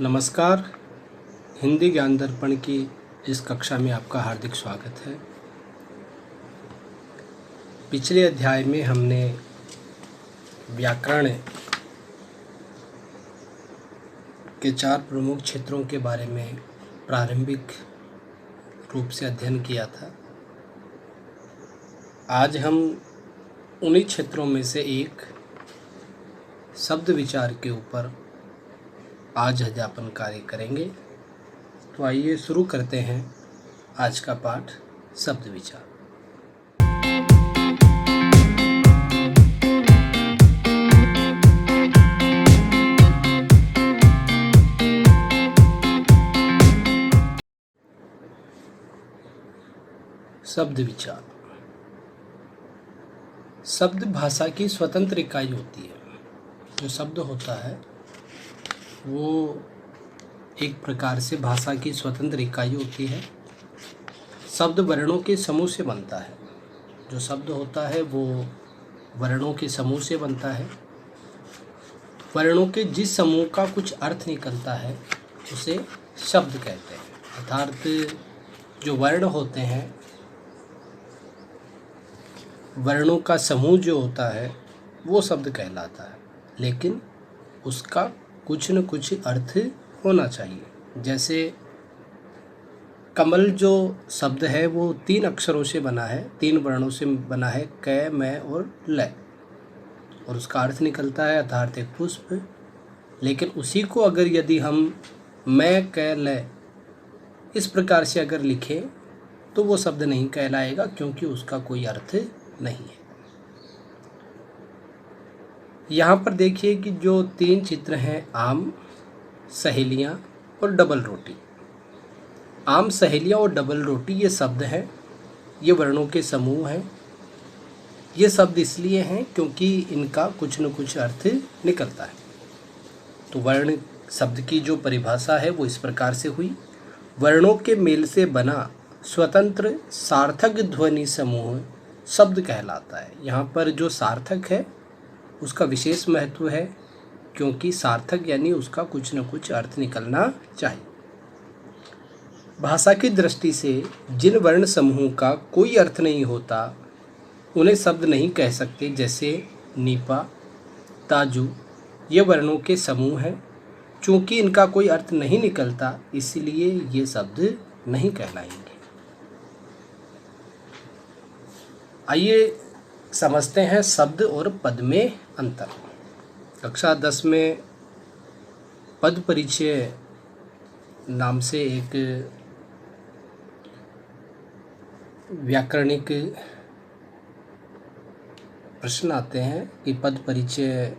नमस्कार। हिंदी ज्ञान दर्पण की इस कक्षा में आपका हार्दिक स्वागत है। पिछले अध्याय में हमने व्याकरण के 4 प्रमुख क्षेत्रों के बारे में प्रारंभिक रूप से अध्ययन किया था। आज हम उन्हीं क्षेत्रों में से एक शब्द विचार के ऊपर आज अध्यापन कार्य करेंगे। तो आइए शुरू करते हैं आज का पाठ शब्द विचार। शब्द विचार। शब्द भाषा की स्वतंत्र इकाई होती है। जो शब्द होता है वो एक प्रकार से भाषा की स्वतंत्र इकाई होती है। शब्द वर्णों के समूह से बनता है। जो शब्द होता है वो वर्णों के समूह से बनता है। वर्णों के जिस समूह का कुछ अर्थ निकलता है उसे शब्द कहते हैं। अर्थात जो वर्ण होते हैं, वर्णों का समूह जो होता है वो शब्द कहलाता है, लेकिन उसका कुछ न कुछ अर्थ होना चाहिए। जैसे कमल जो शब्द है वो 3 अक्षरों से बना है, 3 वर्णों से बना है, क, मैं और ल, और उसका अर्थ निकलता है अर्थात एक पुष्प। लेकिन उसी को अगर यदि हम मैं, क, ल इस प्रकार से अगर लिखें तो वो शब्द नहीं कहलाएगा, क्योंकि उसका कोई अर्थ नहीं है। यहाँ पर देखिए कि जो 3 चित्र हैं, आम, सहेलियाँ और डबल रोटी। आम, सहेलियाँ और डबल रोटी ये शब्द हैं, ये वर्णों के समूह हैं। ये शब्द इसलिए हैं क्योंकि इनका कुछ न कुछ अर्थ निकलता है। तो वर्ण शब्द की जो परिभाषा है वो इस प्रकार से हुई। वर्णों के मेल से बना स्वतंत्र सार्थक ध्वनि समूह शब्द कहलाता है। यहाँ पर जो सार्थक है उसका विशेष महत्व है, क्योंकि सार्थक यानी उसका कुछ न कुछ अर्थ निकलना चाहिए। भाषा की दृष्टि से जिन वर्ण समूह का कोई अर्थ नहीं होता उन्हें शब्द नहीं कह सकते। जैसे नीपा, ताजू ये वर्णों के समूह हैं। चूँकि इनका कोई अर्थ नहीं निकलता इसलिए ये शब्द नहीं कहलाएंगे। आइए समझते हैं शब्द और पद में अंतर। कक्षा 10 में पद परिचय नाम से एक व्याकरणिक प्रश्न आते हैं कि पद परिचय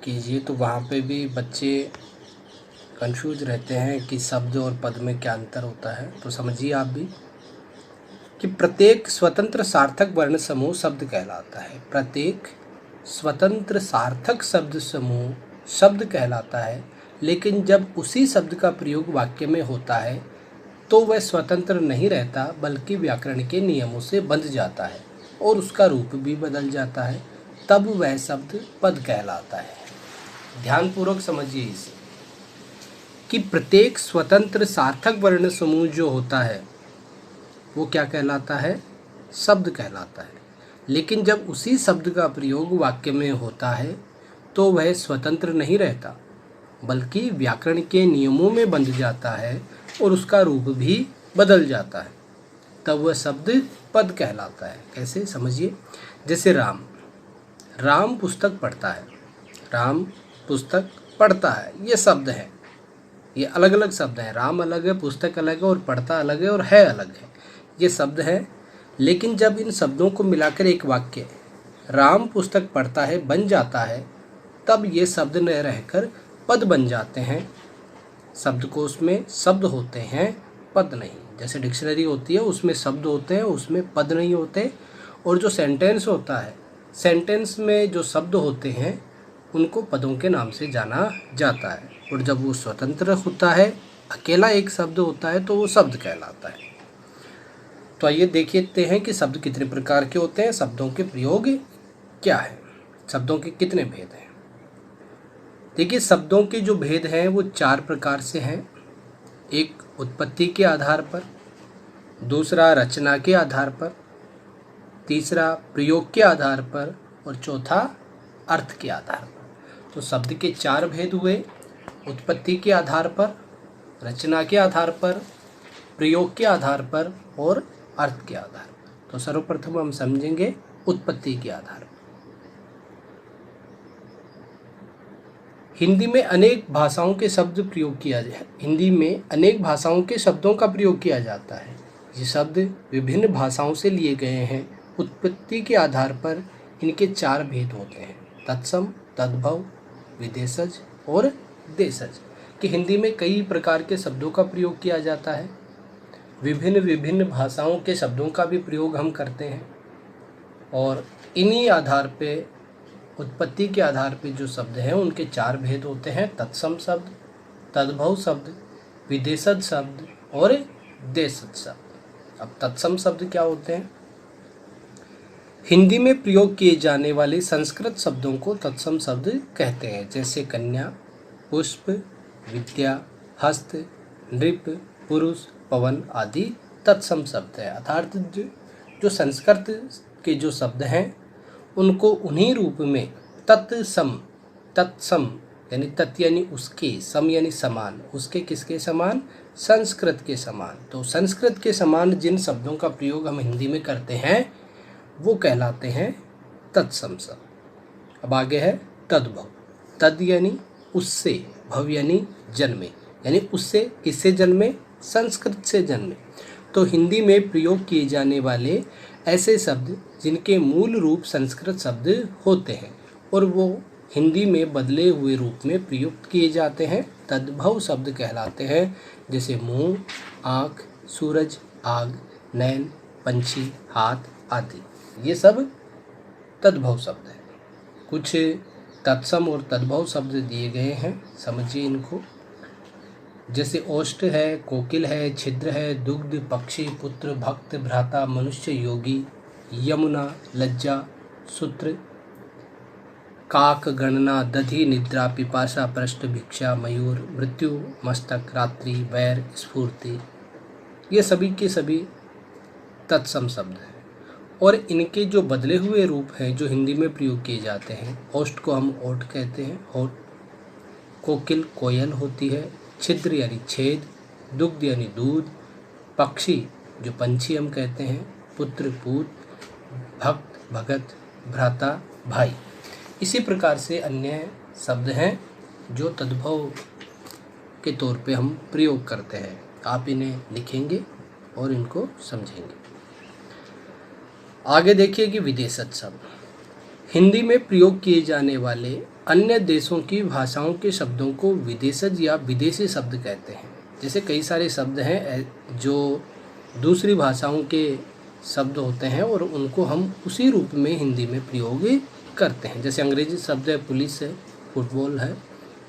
कीजिए, तो वहाँ पे भी बच्चे कंफ्यूज रहते हैं कि शब्द और पद में क्या अंतर होता है। तो समझिए आप भी कि प्रत्येक स्वतंत्र सार्थक वर्ण समूह शब्द कहलाता है। प्रत्येक स्वतंत्र सार्थक शब्द समूह शब्द कहलाता है, लेकिन जब उसी शब्द का प्रयोग वाक्य में होता है तो वह स्वतंत्र नहीं रहता, बल्कि व्याकरण के नियमों से बंध जाता है और उसका रूप भी बदल जाता है। तब वह शब्द पद कहलाता है। ध्यानपूर्वक समझिए इसे कि प्रत्येक स्वतंत्र सार्थक वर्ण समूह जो होता है वो क्या कहलाता है? शब्द कहलाता है। लेकिन जब उसी शब्द का प्रयोग वाक्य में होता है तो वह स्वतंत्र नहीं रहता, बल्कि व्याकरण के नियमों में बंध जाता है और उसका रूप भी बदल जाता है। तब वह शब्द पद कहलाता है। कैसे? समझिए। जैसे राम, राम पुस्तक पढ़ता है। राम पुस्तक पढ़ता है, ये शब्द है। ये अलग अलग शब्द हैं। राम अलग है, पुस्तक अलग है, और पढ़ता अलग है, और है अलग है। ये शब्द हैं। लेकिन जब इन शब्दों को मिलाकर एक वाक्य राम पुस्तक पढ़ता है बन जाता है, तब ये शब्द न रहकर पद बन जाते हैं। शब्दकोश में शब्द होते हैं, पद नहीं। जैसे डिक्शनरी होती है उसमें शब्द होते हैं, उसमें पद नहीं होते। और जो सेंटेंस होता है, सेंटेंस में जो शब्द होते हैं उनको पदों के नाम से जाना जाता है। और जब वो स्वतंत्र होता है, अकेला एक शब्द होता है, तो वो शब्द कहलाता है। तो आइए देखते हैं कि शब्द कितने प्रकार के होते हैं, शब्दों के प्रयोग क्या है, शब्दों के कितने भेद हैं। देखिए, शब्दों के जो भेद हैं वो 4 प्रकार से हैं। एक उत्पत्ति के आधार पर, दूसरा रचना के आधार पर, तीसरा प्रयोग के आधार पर और चौथा अर्थ के आधार पर। तो शब्द के 4 भेद हुए, उत्पत्ति के आधार पर, रचना के आधार पर, प्रयोग के आधार पर और अर्थ के आधार पर। तो सर्वप्रथम हम समझेंगे उत्पत्ति के आधार पर। हिंदी में अनेक भाषाओं के शब्द प्रयोग किया जाए हिंदी में अनेक भाषाओं के शब्दों का प्रयोग किया जाता है। ये शब्द विभिन्न भाषाओं से लिए गए हैं। उत्पत्ति के आधार पर इनके 4 भेद होते हैं: तत्सम, तद्भव, विदेशज और देशज। कि हिंदी में कई प्रकार के शब्दों का प्रयोग किया जाता है। विभिन्न भाषाओं के शब्दों का भी प्रयोग हम करते हैं और इन्हीं आधार पे, उत्पत्ति के आधार पे जो शब्द हैं उनके 4 भेद होते हैं: तत्सम शब्द, तद्भव शब्द, विदेशज शब्द और देशज शब्द। अब तत्सम शब्द क्या होते हैं? हिंदी में प्रयोग किए जाने वाले संस्कृत शब्दों को तत्सम शब्द कहते हैं, जैसे कन्या, पुष्प, विद्या, हस्त, नृप, पुरुष, पवन आदि तत्सम शब्द है। अर्थात जो संस्कृत के जो शब्द हैं उनको उन्हीं रूप में तत्सम यानी तत् यानी उसके, सम यानी समान, उसके किसके समान? संस्कृत के समान। तो संस्कृत के समान जिन शब्दों का प्रयोग हम हिंदी में करते हैं वो कहलाते हैं तत्सम शब्द। अब आगे है तद्भव। तद यानी उससे, भव यानी जन्मे, यानी उससे किससे जन्मे? संस्कृत से जन्मे। तो हिंदी में प्रयोग किए जाने वाले ऐसे शब्द जिनके मूल रूप संस्कृत शब्द होते हैं और वो हिंदी में बदले हुए रूप में प्रयुक्त किए जाते हैं, तद्भव शब्द कहलाते हैं। जैसे मुंह, आँख, सूरज, आग, नैन, पंछी, हाथ आदि, ये सब तद्भव शब्द हैं। कुछ तत्सम और तद्भव शब्द दिए गए हैं, समझिए इनको। जैसे ओष्ठ है, कोकिल है, छिद्र है, दुग्ध, पक्षी, पुत्र, भक्त, भ्राता, मनुष्य, योगी, यमुना, लज्जा, सूत्र, काक, गणना, दधि, निद्रा, पिपासा, पृष्ठ, भिक्षा, मयूर, मृत्यु, मस्तक, रात्रि, वैर, स्फूर्ति, ये सभी के सभी तत्सम शब्द हैं। और इनके जो बदले हुए रूप हैं जो हिंदी में प्रयोग किए जाते हैं, ओष्ठ को हम ओठ कहते हैं, ओठ, कोकिल कोयल होती है, छिद्र यानी छेद, दुग्ध यानी दूध, पक्षी जो पंछी हम कहते हैं, पुत्र पूत, भक्त भगत, भ्राता भाई। इसी प्रकार से अन्य शब्द हैं जो तद्भव के तौर पे हम प्रयोग करते हैं। आप इन्हें लिखेंगे और इनको समझेंगे। आगे देखिए कि विदेशज शब्द। हिंदी में प्रयोग किए जाने वाले अन्य देशों की भाषाओं के शब्दों को विदेशज या विदेशी शब्द कहते हैं। जैसे कई सारे शब्द हैं जो दूसरी भाषाओं के शब्द होते हैं और उनको हम उसी रूप में हिंदी में प्रयोग करते हैं। जैसे अंग्रेजी शब्द है पुलिस है, फुटबॉल है,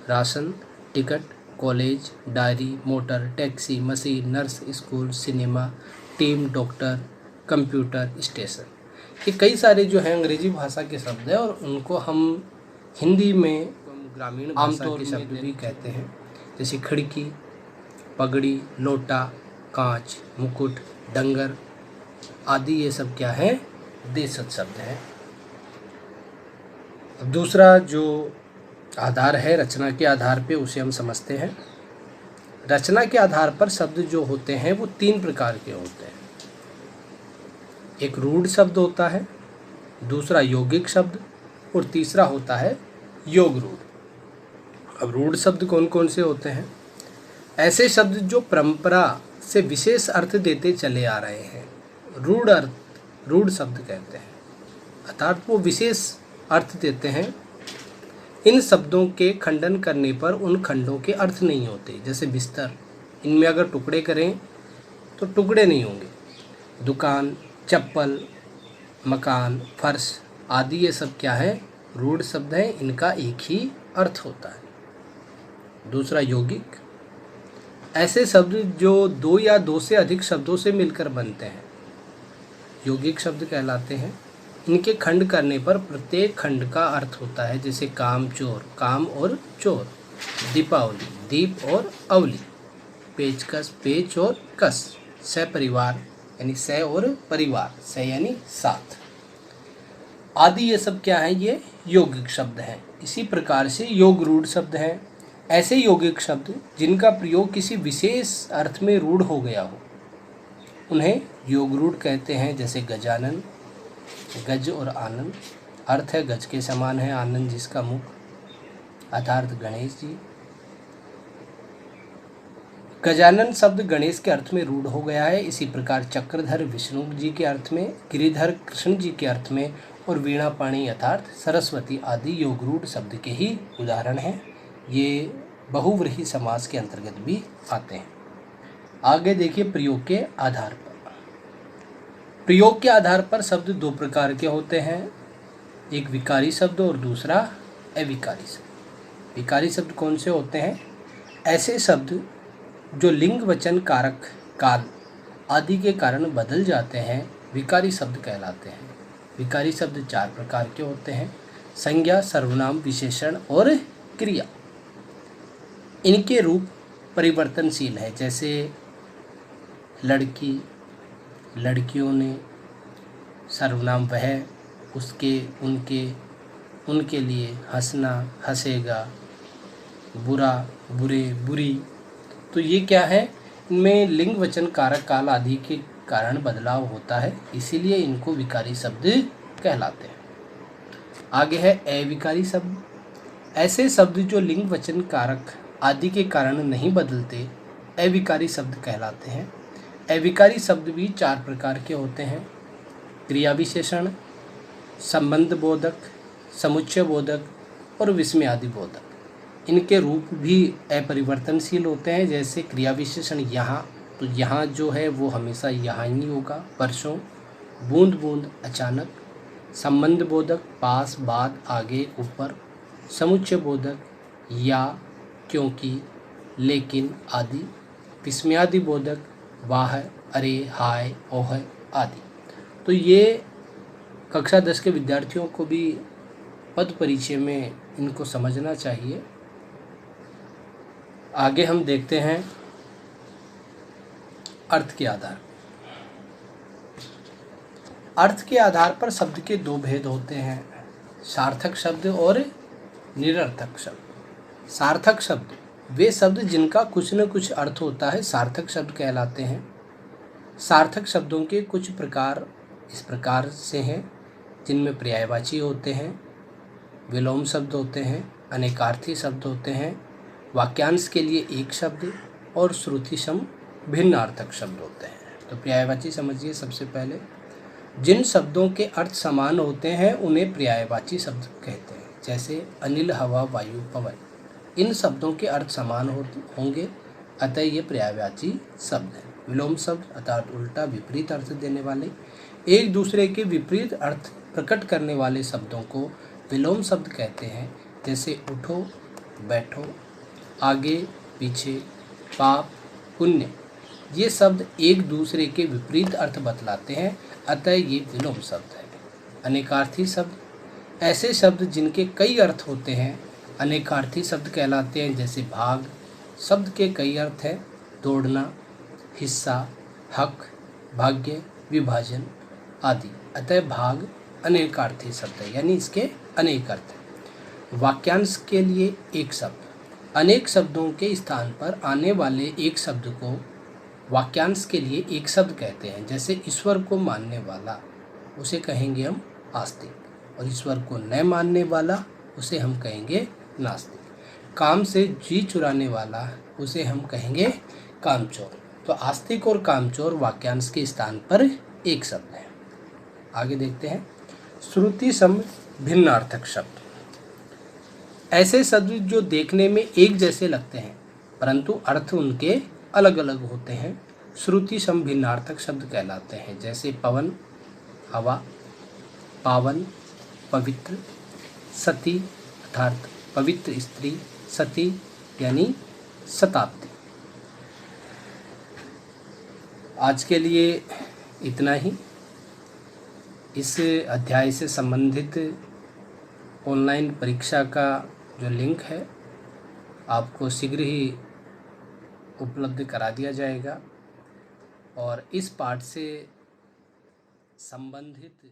ration, ticket, college, diary, motor, taxi, machine, nurse, school, cinema, team, doctor, computer, station. ये कई सारे जो हैं अंग्रेजी भाषा के शब्द हैं और उनको हम हिंदी में ग्रामीण आमतौर के शब्द भी कहते हैं। जैसे खिड़की, पगड़ी, लोटा, कांच, मुकुट, डंगर आदि, ये सब क्या है? देशज शब्द हैं। दूसरा जो आधार है रचना के आधार पे, उसे हम समझते हैं। रचना के आधार पर शब्द जो होते हैं वो 3 प्रकार के होते हैं। एक रूढ़ शब्द होता है, दूसरा यौगिक शब्द और तीसरा होता है योग रूढ़। अब रूढ़ शब्द कौन कौन से होते हैं? ऐसे शब्द जो परंपरा से विशेष अर्थ देते चले आ रहे हैं, रूढ़ शब्द कहते हैं। अर्थात वो विशेष अर्थ देते हैं। इन शब्दों के खंडन करने पर उन खंडों के अर्थ नहीं होते। जैसे बिस्तर, इनमें अगर टुकड़े करें तो टुकड़े नहीं होंगे। दुकान, चप्पल, मकान, फर्श आदि, ये सब क्या है? रूढ़ शब्द है, इनका एक ही अर्थ होता है। दूसरा यौगिक, ऐसे शब्द जो 2 या 2 से अधिक शब्दों से मिलकर बनते हैं, यौगिक शब्द कहलाते हैं। इनके खंड करने पर प्रत्येक खंड का अर्थ होता है, जैसे काम चोर, काम और चोर, दीपावली, दीप और अवली, पेचकस, पेच और कस, सपरिवार यानी स और परिवार, स यानी साथ आदि। ये सब क्या है? ये यौगिक शब्द हैं। इसी प्रकार से योग रूढ़ शब्द हैं। ऐसे यौगिक शब्द जिनका प्रयोग किसी विशेष अर्थ में रूढ़ हो गया हो उन्हें योग रूढ़ कहते हैं। जैसे गजानन, गज और आनंद, अर्थ है गज के समान है आनंद जिसका मुख, अर्थात गणेश जी। गजानन शब्द गणेश के अर्थ में रूढ़ हो गया है। इसी प्रकार चक्रधर विष्णु जी के अर्थ में, गिरिधर कृष्ण जी के अर्थ में और वीणा पाणी अर्थात सरस्वती आदि योग रूढ़ शब्द के ही उदाहरण हैं। ये बहुव्रीहि समास के अंतर्गत भी आते हैं। आगे देखिए प्रयोग के आधार पर। प्रयोग के आधार पर शब्द दो प्रकार के होते हैं, एक विकारी शब्द और दूसरा अविकारी शब्द। विकारी शब्द कौन से होते हैं? ऐसे शब्द जो लिंग वचन कारक काल आदि के कारण बदल जाते हैं विकारी शब्द कहलाते हैं। विकारी शब्द चार प्रकार के होते हैं, संज्ञा, सर्वनाम, विशेषण और क्रिया। इनके रूप परिवर्तनशील है, जैसे लड़की, लड़कियों ने, सर्वनाम वह, उसके, उनके, उनके लिए, हंसना, हंसेगा, बुरा, बुरे, बुरी। तो ये क्या है? इनमें लिंग वचन कारक काल आदि के कारण बदलाव होता है, इसीलिए इनको विकारी शब्द कहलाते हैं। आगे है अविकारी शब्द। ऐसे शब्द जो लिंग वचन कारक आदि के कारण नहीं बदलते अविकारी शब्द कहलाते हैं। अविकारी शब्द भी चार प्रकार के होते हैं, क्रिया विशेषण, संबंध बोधक, समुच्चय बोधक और विस्मयादि बोधक। इनके रूप भी अपरिवर्तनशील होते हैं, जैसे क्रिया विशेषण यहाँ, तो यहाँ जो है वो हमेशा यहाँ ही नहीं होगा, वर्षों, बूंद बूंद, अचानक। संबंध बोधक पास, बाद, आगे, ऊपर। समुच्चय बोधक या, क्योंकि, लेकिन आदि। विस्मयादि बोधक वाह, अरे, हाय, ओह आदि। तो ये कक्षा 10 के विद्यार्थियों को भी पद परिचय में इनको समझना चाहिए। आगे हम देखते हैं अर्थ के आधार। अर्थ के आधार पर शब्द के दो भेद होते हैं, सार्थक शब्द और निरर्थक शब्द। सार्थक शब्द वे शब्द जिनका कुछ न कुछ अर्थ होता है सार्थक शब्द कहलाते हैं। सार्थक शब्दों के कुछ प्रकार इस प्रकार से हैं, जिनमें पर्यायवाची होते हैं, विलोम शब्द होते हैं, अनेकार्थी शब्द होते हैं, वाक्यांश के लिए एक शब्द और श्रुति सम भिन्नार्थक शब्द होते हैं। तो पर्यायवाची समझिए सबसे पहले। जिन शब्दों के अर्थ समान होते हैं उन्हें पर्यायवाची शब्द कहते हैं, जैसे अनिल, हवा, वायु, पवन। इन शब्दों के अर्थ समान होंगे, अतः ये पर्यायवाची शब्द हैं। विलोम शब्द अर्थात उल्टा, विपरीत अर्थ देने वाले, एक दूसरे के विपरीत अर्थ प्रकट करने वाले शब्दों को विलोम शब्द कहते हैं, जैसे उठो, बैठो, आगे, पीछे, पाप, पुण्य। ये शब्द एक दूसरे के विपरीत अर्थ बतलाते हैं, अतः ये विलोम शब्द है। अनेकार्थी शब्द ऐसे शब्द जिनके कई अर्थ होते हैं अनेकार्थी शब्द कहलाते हैं, जैसे भाग शब्द के कई अर्थ हैं, दौड़ना, हिस्सा, हक, भाग्य, विभाजन आदि। अतः भाग अनेकार्थी शब्द है, यानी इसके अनेक अर्थ हैं। वाक्यांश के लिए एक शब्द, अनेक शब्दों के स्थान पर आने वाले एक शब्द को वाक्यांश के लिए एक शब्द कहते हैं। जैसे ईश्वर को मानने वाला, उसे कहेंगे हम आस्तिक, और ईश्वर को न मानने वाला उसे हम कहेंगे नास्तिक। काम से जी चुराने वाला उसे हम कहेंगे कामचोर। तो आस्तिक और कामचोर वाक्यांश के स्थान पर एक शब्द है। आगे देखते हैं श्रुति सम भिन्नार्थक शब्द। ऐसे शब्द जो देखने में एक जैसे लगते हैं परंतु अर्थ उनके अलग अलग होते हैं, श्रुति सम भिन्नार्थक शब्द कहलाते हैं। जैसे पवन, हवा, पावन, पवित्र, सती अर्थात पवित्र स्त्री, सती यानी शताब्दी। आज के लिए इतना ही। इस अध्याय से संबंधित ऑनलाइन परीक्षा का जो लिंक है आपको शीघ्र ही उपलब्ध करा दिया जाएगा और इस पाठ से संबंधित